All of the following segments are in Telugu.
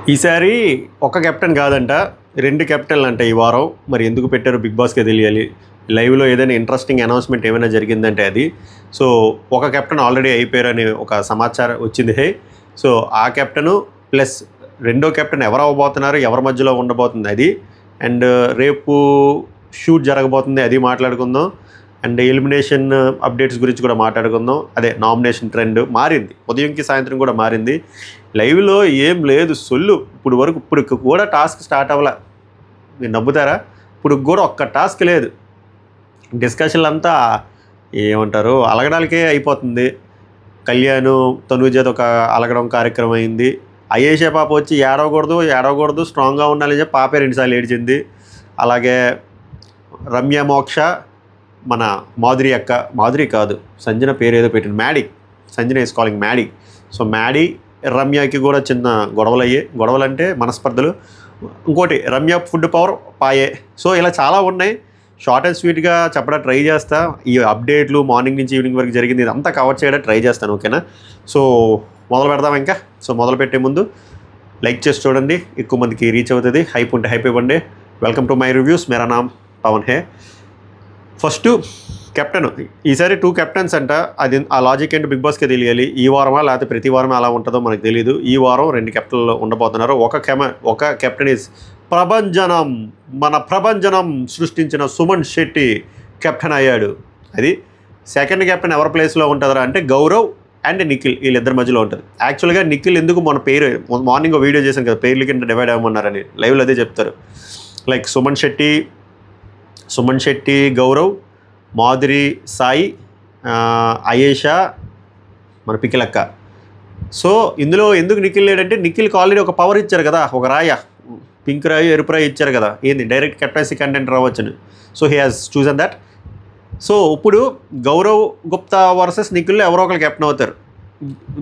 ఈసారి ఒక కెప్టెన్ కాదంట, 2 కెప్టెన్లు అంట ఈ వారం. మరి ఎందుకు పెట్టారో బిగ్ బాస్కే తెలియాలి. లైవ్లో ఏదైనా ఇంట్రెస్టింగ్ అనౌన్స్మెంట్ ఏమైనా జరిగిందంటే అది. సో ఒక కెప్టెన్ ఆల్రెడీ అయిపోయారని ఒక సమాచారం వచ్చింది. సో ఆ కెప్టెను ప్లస్ రెండో కెప్టెన్ ఎవరు అవ్వబోతున్నారు, ఎవరి మధ్యలో ఉండబోతుంది అది. అండ్ రేపు షూట్ జరగబోతుంది, అది మాట్లాడుకుందాం. అండ్ ఎలిమినేషన్ అప్డేట్స్ గురించి కూడా మాట్లాడుకుందాం. అదే నామినేషన్ ట్రెండ్ మారింది, ఉదయంకి సాయంత్రం కూడా మారింది. లైవ్లో ఏం లేదు సొల్లు. ఇప్పుడు కూడా టాస్క్ స్టార్ట్ అవ్వాల. మీరు నవ్వుతారా? ఇప్పుడు కూడా ఒక్క టాస్క్ లేదు. డిస్కషన్లు అంతా ఏమంటారు, అలగడాలకే అయిపోతుంది. కళ్యాణ్ తనూజతో ఒక అలగడం కార్యక్రమం అయింది. అయేషా పాప వచ్చి ఏడవకూడదు స్ట్రాంగ్గా ఉండాలని చెప్పి పాపే 2 సార్లు ఏడ్చింది. అలాగే రమ్య మోక్ష, మన మాధురి అక్క, మాధురి కాదు సంజన పేరు ఏదో పెట్టింది, Maddy, Sanjana is calling Maddy. So Maddy రమ్యకి కూడా చిన్న గొడవలు అయ్యాయి. గొడవలు అంటే మనస్పర్ధలు. ఇంకోటి రమ్య ఫుడ్ పవర్ పాయే. సో ఇలా చాలా ఉన్నాయి. షార్ట్ అండ్ స్వీట్గా చెప్పడం ట్రై చేస్తా. ఈ అప్డేట్లు మార్నింగ్ నుంచి ఈవినింగ్ వరకు జరిగింది ఇదంతా కవర్ చేయడం ట్రై చేస్తాను, ఓకేనా? సో మొదలు పెడదాం ఇంకా. సో మొదలు పెట్టే ముందు లైక్ చేసి చూడండి, ఎక్కువ మందికి రీచ్ అవుతుంది. హైప్ ఉంటే హైప్ ఇవ్వండి. Welcome to my reviews. Mera NAM Pawan hey. First captain, ఈసారి 2 కెప్టెన్స్ అంట. అది ఆ లాజిక్ ఏంటో బిగ్ బాస్కే తెలియాలి. ఈ వారమా లేకపోతే ప్రతి వారమే అలా ఉంటుందో మనకు తెలియదు. ఈ వారం 2 కెప్టెన్లు ఉండబోతున్నారు. ఒక కెప్టెన్ ఈజ్ ప్రభంజనం. మన ప్రభంజనం సృష్టించిన సుమన్ శెట్టి కెప్టెన్ అయ్యాడు. అది సెకండ్ కెప్టెన్ ఎవరి ప్లేస్లో ఉంటుందా అంటే గౌరవ్ అండ్ నిఖిల్, వీళ్ళిద్దరి మధ్యలో ఉంటుంది. యాక్చువల్గా నిఖిల్ ఎందుకు మన పేరు మార్నింగ్ వీడియో చేశాం కదా, పేర్ల కింద డివైడ్ అవ్వమన్నారని లైవ్లో అదే చెప్తారు. లైక్ సుమన్ శెట్టి, గౌరవ్, మాధురి, సాయి, అయేషా, మన పికిలక్క. సో ఇందులో ఎందుకు నిఖిల్ లేడంటే నిఖిల్కి ఆల్రెడీ ఒక పవర్ ఇచ్చారు కదా, ఒక రాయ, పింక్ రాయి ఎరుపు రాయి ఇచ్చారు కదా, ఏంది డైరెక్ట్ కెప్టెన్సీ కంటెంట్ రావచ్చును. So he has chosen that. So ఇప్పుడు గౌరవ్ గుప్తా వర్సెస్ నిఖిల్లో ఎవరో ఒకరు కెప్టెన్ అవుతారు.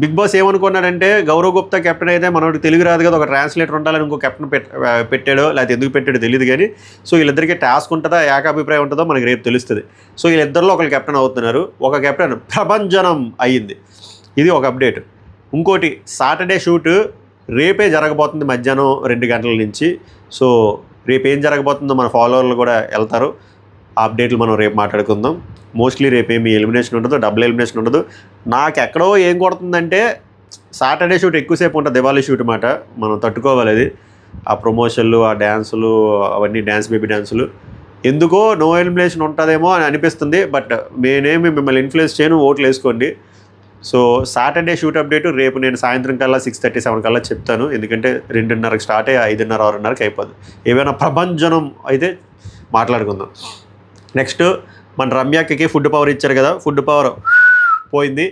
బిగ్ బాస్ ఏమనుకున్నాడంటే గౌరవ్ గుప్తా కెప్టెన్ అయితే మనోడికి తెలుగు రాదు కదా, ఒక ట్రాన్స్లేటర్ ఉండాలని ఇంకో కెప్టెన్ పెట్టాడో లేకపోతే ఎందుకు పెట్టాడో తెలియదు కానీ. సో వీళ్ళిద్దరికీ టాస్క్ ఉంటుందా, ఏకాభిప్రాయం ఉంటుందో మనకి రేపు తెలుస్తుంది. సో వీళ్ళిద్దరిలో ఒకరు కెప్టెన్ అవుతున్నారు. ఒక కెప్టెన్ ప్రభంజనం అయ్యింది. ఇది ఒక అప్డేట్. ఇంకోటి సాటర్డే షూట్ రేపే జరగబోతుంది మధ్యాహ్నం 2 గంటల నుంచి. సో రేపు ఏం జరగబోతుందో మన ఫాలోవర్లు కూడా వెళ్తారు. ఆ అప్డేట్లు మనం రేపు మాట్లాడుకుందాం. మోస్ట్లీ రేపేమి ఎలిమినేషన్ ఉండదు, డబుల్ ఎలిమినేషన్ ఉండదు. నాకు ఎక్కడో ఏం కొడుతుందంటే సాటర్డే షూట్ ఎక్కువసేపు ఉంటుంది, దివాళీ షూట్ మాట. మనం తట్టుకోవాలి అది. ఆ ప్రమోషన్లు, ఆ డ్యాన్సులు, అవన్నీ డ్యాన్స్ బేబీ డ్యాన్సులు. ఎందుకో నో ఎలిమినేషన్ ఉంటుందేమో అని అనిపిస్తుంది. బట్ నేనేమి మిమ్మల్ని ఇన్ఫ్లుయెన్స్ చేయను, ఓట్లు వేసుకోండి. సో సాటర్డే షూట్ అప్డేట్ రేపు నేను సాయంత్రం కల్లా 6:37 కల్లా చెప్తాను. ఎందుకంటే 2:30కి స్టార్ట్ అయ్యి 5:30, 6:30కి అయిపోద్ది. ఏమైనా ప్రభంజనం అయితే మాట్లాడుకుందాం. నెక్స్ట్ మన రమ్యకి ఫుడ్ పవర్ ఇచ్చారు కదా, ఫుడ్ పవర్ పోయింది.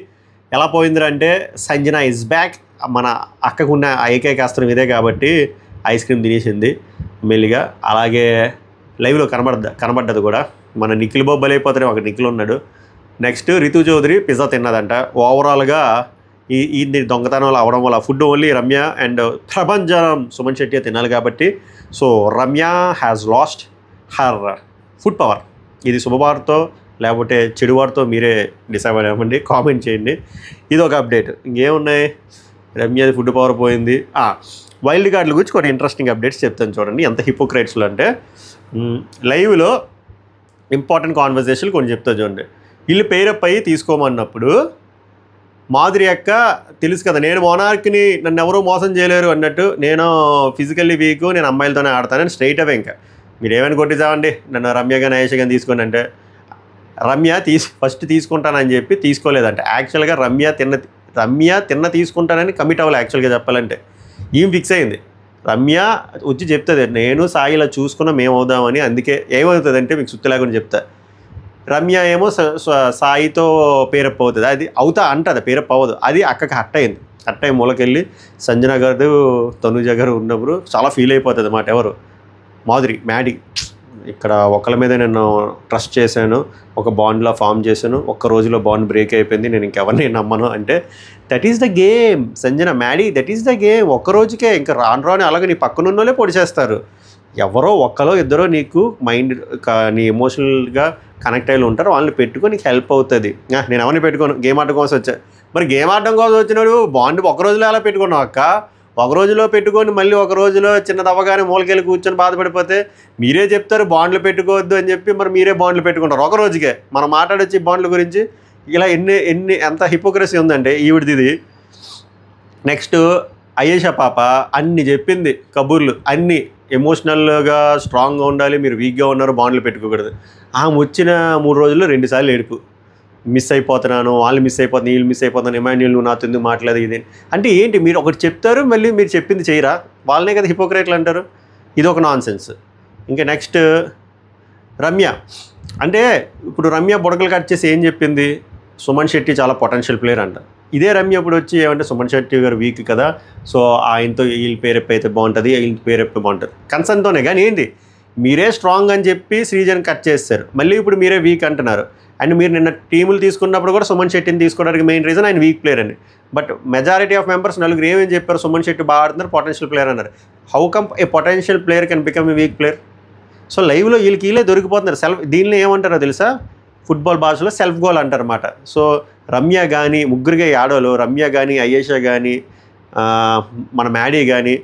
ఎలా పోయింది అంటే సంజన ఇస్ బ్యాక్. మన అక్కకున్న ఏకైక అస్త్రం ఇదే కాబట్టి ఐస్ క్రీమ్ తినేసింది మెల్లిగా. అలాగే లైవ్లో కనబడ్డది కూడా. మన నిఖిల్ బొబ్బలు అయిపోతారే, ఒక నిఖిల్ ఉన్నాడు. నెక్స్ట్ రితు చౌదరి పిజ్జా తిన్నదంట. ఓవరాల్గా ఈ దొంగతనాలు అవడం వల్ల ఫుడ్ ఓన్లీ రమ్య అండ్ ప్రభంజనం సుమన్ శెట్టి తినాలి కాబట్టి. So Ramya has lost her food power. ఇది శుభవార్తో లేకపోతే చెడువార్తో మీరే డిసైడ్ అవ్వండి, కామెంట్ చేయండి. ఇది ఒక అప్డేట్. ఇంకేమున్నాయి? రమ్యది ఫుడ్ పవర్ పోయింది. వైల్డ్ కార్డుల గురించి కొన్ని ఇంట్రెస్టింగ్ అప్డేట్స్ చెప్తాను చూడండి. ఎంత హిపోక్రైట్స్లు అంటే లైవ్లో ఇంపార్టెంట్ కాన్వర్జేషన్లు కొన్ని చెప్తా చూడండి. వీళ్ళు పేరప్ అయ్యి తీసుకోమన్నప్పుడు మాధురి అక్క తెలుసు కదా, నేను మోనార్క్ని, నన్ను ఎవరూ మోసం చేయలేరు అన్నట్టు, నేను ఫిజికల్లీ వీక్, నేను అమ్మాయిలతోనే ఆడతానని స్ట్రైట్ అవే ఇంకా మీరు ఏమైనా కొట్టించామండి నన్ను రమ్య కానీ అయేష కానీ తీసుకోండి అంటే రమ్య ఫస్ట్ తీసుకుంటానని చెప్పి తీసుకోలేదంట. యాక్చువల్గా రమ్య తిన్న తీసుకుంటానని కమిట్ అవ్వాలి. యాక్చువల్గా చెప్పాలంటే ఏం ఫిక్స్ అయింది. రమ్య వచ్చి చెప్తుంది నేను సాయి ఇలా చూసుకున్నా మేము అవుదామని. అందుకే ఏమవుతుంది అంటే మీకు సుత్తి లేకుండా చెప్తా. రమ్య ఏమో సాయితో పేరప్ అవుతుంది, అది అవుతా అంటుంది, పేరప్ అవ్వదు. అది అక్కకి హట్ అయింది. హట్ అయ్యి మూలకెళ్ళి సంజన గారు, తనుజ గారు ఉన్నప్పుడు చాలా ఫీల్ అయిపోతుంది అన్నమాట. ఎవరు? మాధురి, మ్యాడీ. ఇక్కడ ఒకళ్ళ మీద నేను ట్రస్ట్ చేశాను, ఒక బాండ్లా ఫామ్ చేశాను, ఒక్క రోజులో బాండ్ బ్రేక్ అయిపోయింది, నేను ఇంకెవరిని నమ్మను అంటే that is the game Sanjana, Maddy, that is the game. ఒక్క రోజుకే ఇంకా రాను అలాగే నీ పక్కనున్నోళ్ళే పొడి చేస్తారు. ఎవరో ఒక్కలో ఇద్దరో నీకు మైండ్ నీ ఎమోషనల్గా కనెక్ట్ అయ్యి ఉంటారు, వాళ్ళని పెట్టుకొని నీకు హెల్ప్ అవుతుంది. నేను ఎవరిని పెట్టుకోను, గేమ్ ఆడడం కోసం వచ్చా. మరి గేమ్ ఆడడం కోసం వచ్చినాడు బాండ్ ఒక్క రోజులో ఎలా పెట్టుకున్నావు అక్క? ఒక రోజులో పెట్టుకొని మళ్ళీ ఒక రోజులో చిన్నది అవ్వగానే మూలకెళ్ళి కూర్చొని బాధపడిపోతే మీరే చెప్తారు బాండ్లు పెట్టుకోవద్దు అని చెప్పి, మరి మీరే బాండ్లు పెట్టుకుంటారు ఒక రోజుకే. మనం మాట్లాడొచ్చి బాండ్ల గురించి ఇలా ఎంత హిపోక్రసీ ఉందంటే ఈవిడిది. నెక్స్ట్ అయేషా పాప అన్ని చెప్పింది కబుర్లు, అన్నీ ఎమోషనల్గా స్ట్రాంగ్గా ఉండాలి, మీరు వీక్గా ఉన్నారు, బాండ్లు పెట్టుకోకూడదు. ఆమె వచ్చిన 3 రోజుల్లో 2 సార్లు ఏడుపు, మిస్ అయిపోతున్నాను, వాళ్ళు మిస్ అయిపోతున్నాను, వీళ్ళు మిస్ అయిపోతున్నాను, ఎమాన్యుల్ నువ్వు నాతో ఎందుకు మాట్లాడదు ఇది అంటే ఏంటి? మీరు ఒకటి చెప్తారు మళ్ళీ మీరు చెప్పింది చేయరా? వాళ్ళనే కదా హిపోక్రేట్లు అంటారు. ఇది ఒక నాన్ సెన్స్. ఇంకా నెక్స్ట్ రమ్య. అంటే ఇప్పుడు రమ్య బుడగలు కట్ చేసి ఏం చెప్పింది? సుమన్ శెట్టి చాలా పొటెన్షియల్ ప్లేయర్ అంట. ఇదే రమ్య ఇప్పుడు వచ్చి ఏమంటే సుమన్ శెట్టి గారు వీక్ కదా, సో ఆయనతో వీళ్ళ పేరెప్ప అయితే బాగుంటుంది, వీళ్ళ పేరెప్ప బాగుంటుంది కన్సర్న్తోనే. కానీ ఏంటి, మీరే స్ట్రాంగ్ అని చెప్పి శ్రీజన్ కట్ చేస్తారు, మళ్ళీ ఇప్పుడు మీరే వీక్ అంటున్నారు. అండ్ మీరు నిన్న టీములు తీసుకున్నప్పుడు కూడా సుమన్ శెట్టిని తీసుకోవడానికి మెయిన్ రీజన్ ఆయన వీక్ ప్లేయర్ అని. బట్ మెజారిటీ ఆఫ్ మెంబర్స్ నలుగురు ఏమేమి చెప్పారు? సుమన్ శెట్టి బాగా ఆడుతున్నారు, పొటెన్షియల్ ప్లేయర్ అన్నారు. How come A potential player can become a week player? So లైవ్లో వీళ్ళే దొరికిపోతున్నారు. దీనిలో ఏమంటారో తెలుసా? ఫుట్బాల్ భాషలో సెల్ఫ్ గోల్ అంటారన్నమాట. సో రమ్య కానీ, ముగ్గురుగా ఆడోళ్ళు, రమ్య కానీ, అయేషా కానీ, మన మ్యాడీ కానీ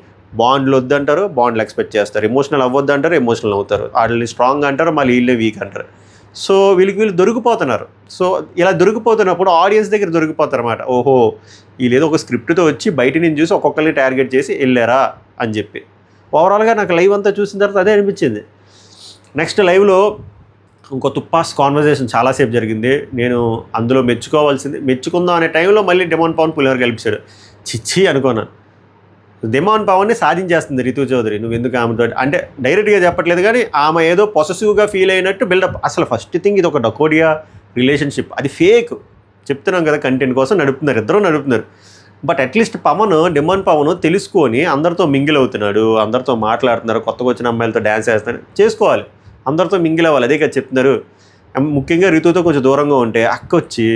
బాండ్లు వద్దంటారు, బాండ్లు ఎక్స్పెక్ట్ చేస్తారు. ఎమోషనల్ అవ్వద్దు అంటారు, ఎమోషనల్ అవుతారు. వాళ్ళని స్ట్రాంగ్ అంటారు, మళ్ళీ వీళ్ళే వీక్ అంటారు. సో వీళ్ళు దొరికిపోతున్నారు. సో ఇలా దొరికిపోతున్నప్పుడు ఆడియన్స్ దగ్గర దొరికిపోతారు అన్నమాట. ఓహో, వీళ్ళు ఏదో ఒక స్క్రిప్ట్తో వచ్చి బయట నుంచి చూసి ఒక్కొక్కరిని టార్గెట్ చేసి వెళ్ళారా అని చెప్పి. ఓవరాల్గా నాకు లైవ్ అంతా చూసిన తర్వాత అదే అనిపించింది. నెక్స్ట్ లైవ్లో ఇంకో తుప్పాస్ కాన్వర్జేషన్ చాలాసేపు జరిగింది. నేను అందులో మెచ్చుకుందాం అనే టైంలో మళ్ళీ డిమాండ్ పవన్ పులిహోర గెలిపించాడు. చిచ్చి అనుకున్నాను. డిమాండ్ పవన్ని సాధించేస్తుంది రితు చౌదరి. నువ్వు ఎందుకు ఆమెతో అంటే డైరెక్ట్గా చెప్పట్లేదు, కానీ ఆమె ఏదో పొసెసివ్గా ఫీల్ అయినట్టు బిల్డప్. అసలు ఫస్ట్ థింగ్ ఇది ఒక డకోడియా రిలేషన్షిప్, అది ఫేక్. చెప్తున్నాం కదా, కంటెంట్ కోసం నడుపుతున్నారు, ఇద్దరు నడుపుతున్నారు. బట్ అట్లీస్ట్ డిమాండ్ పవన్ తెలుసుకొని అందరితో మింగిల్ అవుతున్నాడు, అందరితో మాట్లాడుతున్నారు, కొత్తగా వచ్చిన అమ్మాయిలతో డ్యాన్స్ వేస్తున్నారు, చేసుకోవాలి, అందరితో మింగిల్ అవ్వాలి. అదే కదా చెప్తున్నారు. ముఖ్యంగా రితుతో కొంచెం దూరంగా ఉంటే అక్క వచ్చి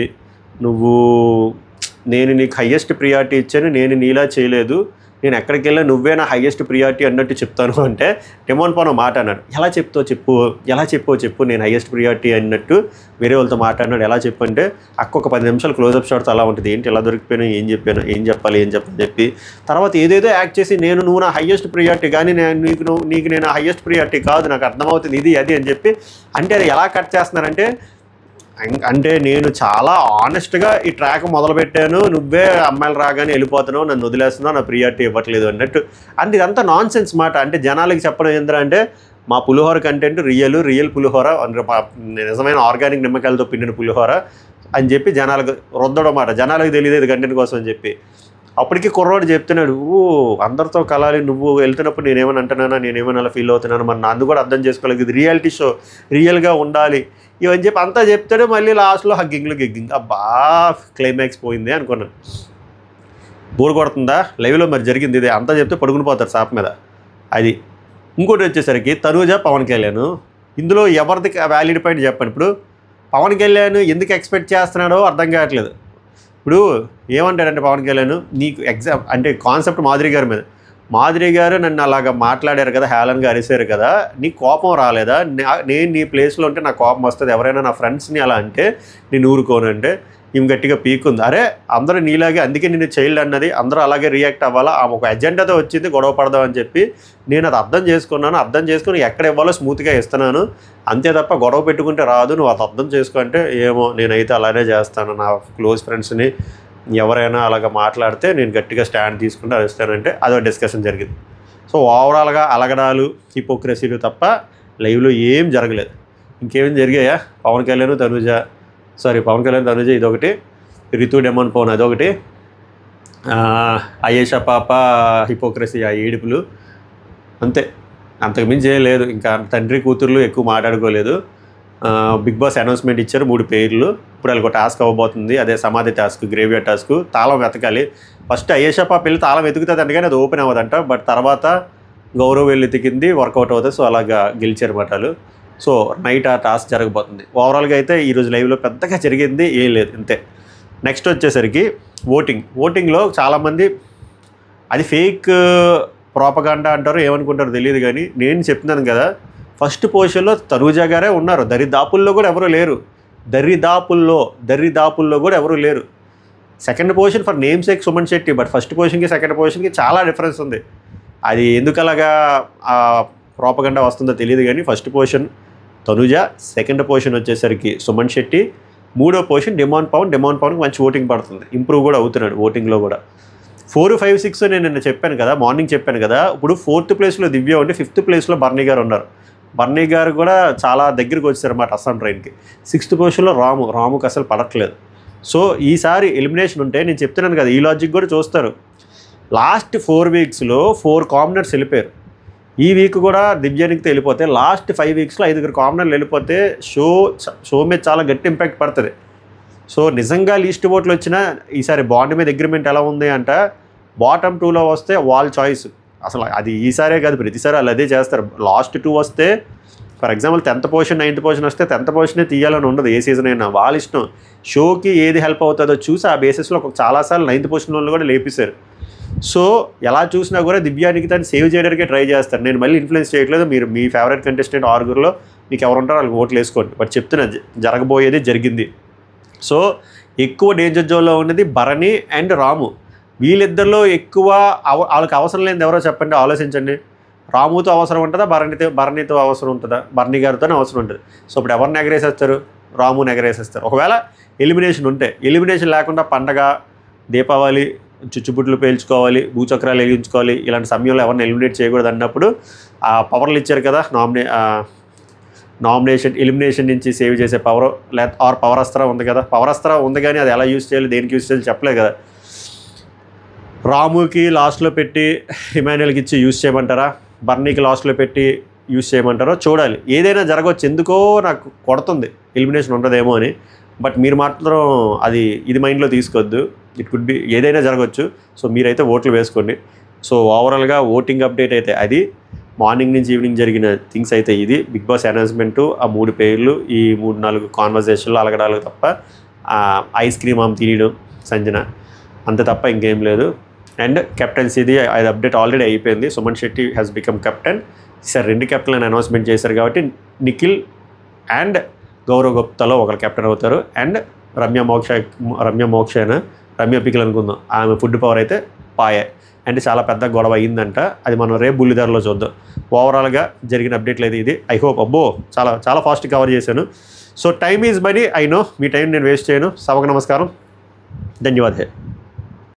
నేను నీకు హయ్యెస్ట్ ప్రియారిటీ ఇచ్చాను, నేను నీలా చేయలేదు, నేను ఎక్కడికి వెళ్ళా నువ్వే నా హయ్యెస్ట్ ప్రియారిటీ అన్నట్టు చెప్తాను అంటే డిమాండ్ పవన్ మాట అన్నాడు. ఎలా చెప్పు నేను హయ్యెస్ట్ ప్రియారిటీ అన్నట్టు వేరే వాళ్ళతో మాట్లాడినాడు. ఎలా చెప్పు అంటే అక్క ఒక 10 నిమిషాలు క్లోజప్ షాట్స్ అలా ఉంటుంది. ఏంటి ఎలా దొరికిపోయాను, ఏం చెప్పాలి చెప్పి తర్వాత ఏదేదో యాక్ట్ చేసి నువ్వు నా హయ్యెస్ట్ ప్రియారిటీ, కానీ నీకు నేను హయ్యెస్ట్ ప్రియారిటీ కాదు, నాకు అర్థమవుతుంది ఇది అది అని చెప్పి. అంటే అది ఎలా కట్ చేస్తున్నారంటే, అంటే నేను చాలా ఆనెస్ట్గా ఈ ట్రాక్ మొదలుపెట్టాను, నువ్వే అమ్మాయిలు రాగానే వెళ్ళిపోతున్నావు, నన్ను వదిలేస్తున్నావు, నా ప్రియారిటీ ఇవ్వట్లేదు అన్నట్టు. అంటే ఇదంతా నాన్ సెన్స్ మాట. అంటే జనాలకి చెప్పడం ఏంటంటే మా పులిహోర కంటెంట్ రియల్ పులిహోర, నిజమైన ఆర్గానిక్ నిమ్మకాయలతో పిండిన పులిహోర అని చెప్పి జనాలకు రుద్దడం మాట. జనాలకు తెలియదు ఇది కంటెంట్ కోసం అని చెప్పి. అప్పటికి కుర్రోడు చెప్తున్నాడు, అందరితో కలాలి, నువ్వు వెళ్తున్నప్పుడు నేనేమని అంటున్నానా, నేనేమని అలా ఫీల్ అవుతున్నాను, మరి నన్ను కూడా అర్థం చేసుకోలేదు, ఇది రియాలిటీ షో, రియల్గా ఉండాలి ఇవని చెప్పి అంతా చెప్తాడు. మళ్ళీ లాస్ట్లో గిగ్గింగ్. అబ్బా క్లైమాక్స్ పోయింది అనుకున్నాను. బోర్ కొడుతుందా? లైవ్లో మరి జరిగింది ఇదే. అంతా చెప్తే పడుకుని పోతారు సాప్ మీద. అది ఇంకోటి వచ్చేసరికి తనూజ, పవన్ కళ్యాణ్, ఇందులో ఎవరిది వ్యాలిడ్ పాయింట్ చెప్పండి. ఇప్పుడు పవన్ కళ్యాణ్ ఎందుకు ఎక్స్పెక్ట్ చేస్తున్నాడో అర్థం కావట్లేదు. ఇప్పుడు ఏమంటాడంటే పవన్ కళ్యాణ్, నీకు అంటే కాన్సెప్ట్ మాధురి గారు నన్ను అలాగ మాట్లాడారు కదా, హేళన్గా అరిశారు కదా, నీకు కోపం రాలేదా? నేను నీ ప్లేస్లో ఉంటే నాకు కోపం వస్తుంది. ఎవరైనా నా ఫ్రెండ్స్ని అలా అంటే నేను ఊరుకోనంటే ఈమె గట్టిగా పీకుంది. అరే అందరూ నీలాగే, అందుకే నేను చైల్డ్ అన్నది, అందరూ అలాగే రియాక్ట్ అవ్వాలా, ఆమె ఒక ఎజెండాతో వచ్చింది గొడవ పడదాం అని చెప్పి నేను అది అర్థం చేసుకుని ఎక్కడ ఇవ్వాలో స్మూత్గా ఇస్తున్నాను, అంతే తప్ప గొడవ పెట్టుకుంటే రాదు, నువ్వు అది అర్థం చేసుకో అంటే ఏమో నేనైతే అలానే చేస్తాను, నా క్లోజ్ ఫ్రెండ్స్ని ఎవరైనా అలాగ మాట్లాడితే నేను గట్టిగా స్టాండ్ తీసుకుంటే అరుస్తానంటే అదో డిస్కషన్ జరిగింది. సో ఓవరాల్గా అలగడాలు, హిపోక్రసీలు తప్ప లైవ్లో ఏం జరగలేదు. ఇంకేం జరిగాయా? పవన్ కళ్యాణ్ తనుజ ఇదొకటి, రితు డిమాండ్ పవన్ అదొకటి, అయేషా పాప హిపోక్రసీ, ఆ ఏడుపులు, అంతే, అంతకుమించి ఏం లేదు. ఇంకా తండ్రి కూతుర్లు ఎక్కువ మాట్లాడుకోలేదు. బిగ్ బాస్ అనౌన్స్మెంట్ ఇచ్చారు 3 పేర్లు. ఇప్పుడు వాళ్ళకి ఒక టాస్క్ అవ్వబోతుంది, అదే సమాధి టాస్క్, గ్రేవియర్ టాస్క్. తాళం వెతకాలి. ఫస్ట్ అయేషా పాప వెళ్ళి తాళం వెతుకుతుంది అంటే కానీ అది ఓపెన్ అవ్వదంట. బట్ తర్వాత గౌరవ్ వెళ్ళి ఎతికింది, వర్కౌట్ అవుతుంది. సో అలాగా గెలిచారు బట్టాలు. సో నైట్ ఆ టాస్క్ జరగబోతుంది. ఓవరాల్గా అయితే ఈరోజు లైవ్లో పెద్దగా జరిగింది ఏం లేదు, అంతే. నెక్స్ట్ వచ్చేసరికి ఓటింగ్లో చాలామంది అది ఫేక్ ప్రోపగాండా అంటారు, ఏమనుకుంటారో తెలియదు, కానీ నేను చెప్తున్నాను కదా, ఫస్ట్ పొజిషన్లో తనూజ గారే ఉన్నారు. దరిదాపుల్లో కూడా ఎవరు లేరు. Second position for name sake Suman Shetty, but first పొజిషన్కి సెకండ్ పొజిషన్కి చాలా డిఫరెన్స్ ఉంది. అది ఎందుకు అలాగా ప్రోపగండా వస్తుందో తెలియదు కానీ first position Tanuja, second position వచ్చేసరికి సుమన్ శెట్టి, మూడో పొజిషన్ డిమాండ్ పవన్కి మంచి ఓటింగ్ పడుతుంది, ఇంప్రూవ్ కూడా అవుతున్నాడు ఓటింగ్లో కూడా. 4, 5, 6 నేను నిన్న చెప్పాను కదా, మార్నింగ్ చెప్పాను కదా. ఇప్పుడు 4th ప్లేస్లో దివ్య ఉండి 5th ప్లేస్లో బర్నీ గారు ఉన్నారు. బర్నీ గారు కూడా చాలా దగ్గరికి వచ్చారన్నమాట అస్సాం ట్రైన్కి. 6th పొజిషన్లో రాముకి అసలు పడట్లేదు. సో ఈసారి ఎలిమినేషన్ ఉంటే నేను చెప్తున్నాను కదా, ఈ లాజిక్ కూడా చూస్తారు. లాస్ట్ 4 వీక్స్లో 4 కామనర్స్ వెళ్ళిపోయారు. ఈ వీక్ కూడా దివ్యానికి వెళ్ళిపోతే లాస్ట్ 5 వీక్స్లో 5 కామనర్లు వెళ్ళిపోతే షో మీద చాలా గట్టి ఇంపాక్ట్ పడుతుంది. సో నిజంగా లీస్ట్ ఓట్లు వచ్చినా ఈసారి బాండ్ మీద అగ్రిమెంట్ ఎలా ఉంది అంటే బాటమ్ 2లో వస్తే వాళ్ళ చాయిస్. అసలు అది ఈసారే కాదు, ప్రతిసారి వాళ్ళు అదే చేస్తారు. లాస్ట్ 2 వస్తే for example 10th position 9th position వస్తే 10th పొజిషనే తీయాలని ఉండదు ఏ సీజన్ అయినా, వాళ్ళ ఇష్టం. షోకి ఏది హెల్ప్ అవుతుందో చూసి ఆ బేసిస్లో చాలాసార్లు 9th పొజిషన్ వాళ్ళు కూడా లేపేశారు. సో ఎలా చూసినా కూడా దివ్యానికి తను సేవ్ చేయడానికే ట్రై చేస్తారు. నేను మళ్ళీ ఇన్ఫ్లుయెన్స్ చేయట్లేదు, మీరు మీ ఫేవరెట్ కంటెస్టెంట్ 6 మీకు ఎవరు ఉంటారో వాళ్ళకి ఓట్లు వేసుకోండి. బట్ చెప్తున్నా జరగబోయేది జరిగింది. సో ఎక్కువ డేంజర్ జోన్లో ఉన్నది భరణి అండ్ రాము. వీళ్ళిద్దరిలో ఎక్కువ వాళ్ళకి అవసరం లేనిది ఎవరో చెప్పండి, ఆలోచించండి. రాముతో అవసరం ఉంటుందా, భరణితో అవసరం ఉంటుందా? భరణి గారితోనే అవసరం ఉంటుంది. సో ఇప్పుడు ఎవరిని ఎగరేసేస్తారు? రాముని ఎగరేసేస్తారు. ఒకవేళ ఎలిమినేషన్ ఉంటే, ఎలిమినేషన్ లేకుండా పండగ, దీపావళి, చుచ్చుబుట్లు పేల్చుకోవాలి, భూచక్రాలు వెలిగించుకోవాలి, ఇలాంటి సమయంలో ఎవరిని ఎలిమినేట్ చేయకూడదు అన్నప్పుడు ఆ పవర్లు ఇచ్చారు కదా, నామినేషన్ ఎలిమినేషన్ నుంచి సేవ్ చేసే పవర్ ఆర్ పవర్ అస్త్ర ఉంది కదా. పవర్ అస్త్ర ఉంది కానీ అది ఎలా యూజ్ చేయాలి, దేనికి యూజ్ చేయాలి చెప్పలేదు కదా. రాముకి లాస్ట్లో పెట్టి ఇమాన్యుయల్కి ఇచ్చి యూజ్ చేయమంటారా, బర్నీకి లాస్ట్లో పెట్టి యూజ్ చేయమంటారో చూడాలి. ఏదైనా జరగవచ్చు. ఎందుకో నాకు కొడుతుంది ఎలిమినేషన్ ఉండదేమో అని. బట్ మీరు మాత్రం ఇది మైండ్లో తీసుకోవద్దు. ఇట్ కుడ్ బి ఏదైనా జరగవచ్చు. సో మీరైతే ఓట్లు వేసుకోండి. సో ఓవరాల్గా ఓటింగ్ అప్డేట్ అయితే అది. మార్నింగ్ నుంచి ఈవినింగ్ జరిగిన థింగ్స్ అయితే ఇది. బిగ్ బాస్ అనౌన్స్మెంటు, ఆ 3 పేర్లు, ఈ 3-4 కాన్వర్జేషన్లు అలగడాలు తప్ప, ఐస్ క్రీమ్ ఆమె తినడం సంజన, అంతే తప్ప ఇంకేం లేదు. అండ్ కెప్టెన్సీది అది అప్డేట్ ఆల్రెడీ అయిపోయింది. Suman Shetty has become captain. ఈసారి 2 కెప్టెన్లను అనౌన్స్మెంట్ చేశారు కాబట్టి నిఖిల్ అండ్ గౌరవ్ గుప్తాలో ఒకరు కెప్టెన్ అవుతారు. అండ్ రమ్య పికిల్ అనుకుందాం, ఆమె ఫుడ్ పవర్ అయితే పాయే. అంటే చాలా పెద్ద గొడవ అయ్యిందంట. అది మనం రేపు బుల్లిదారిలో చూద్దాం. ఓవరాల్గా జరిగిన అప్డేట్లు అయితే ఇది. ఐ హోప్ చాలా చాలా ఫాస్ట్ కవర్ చేశాను. So time is money, I know. Me time నేను వేస్ట్ చేయను. సభకు నమస్కారం, ధన్యవాదాలు.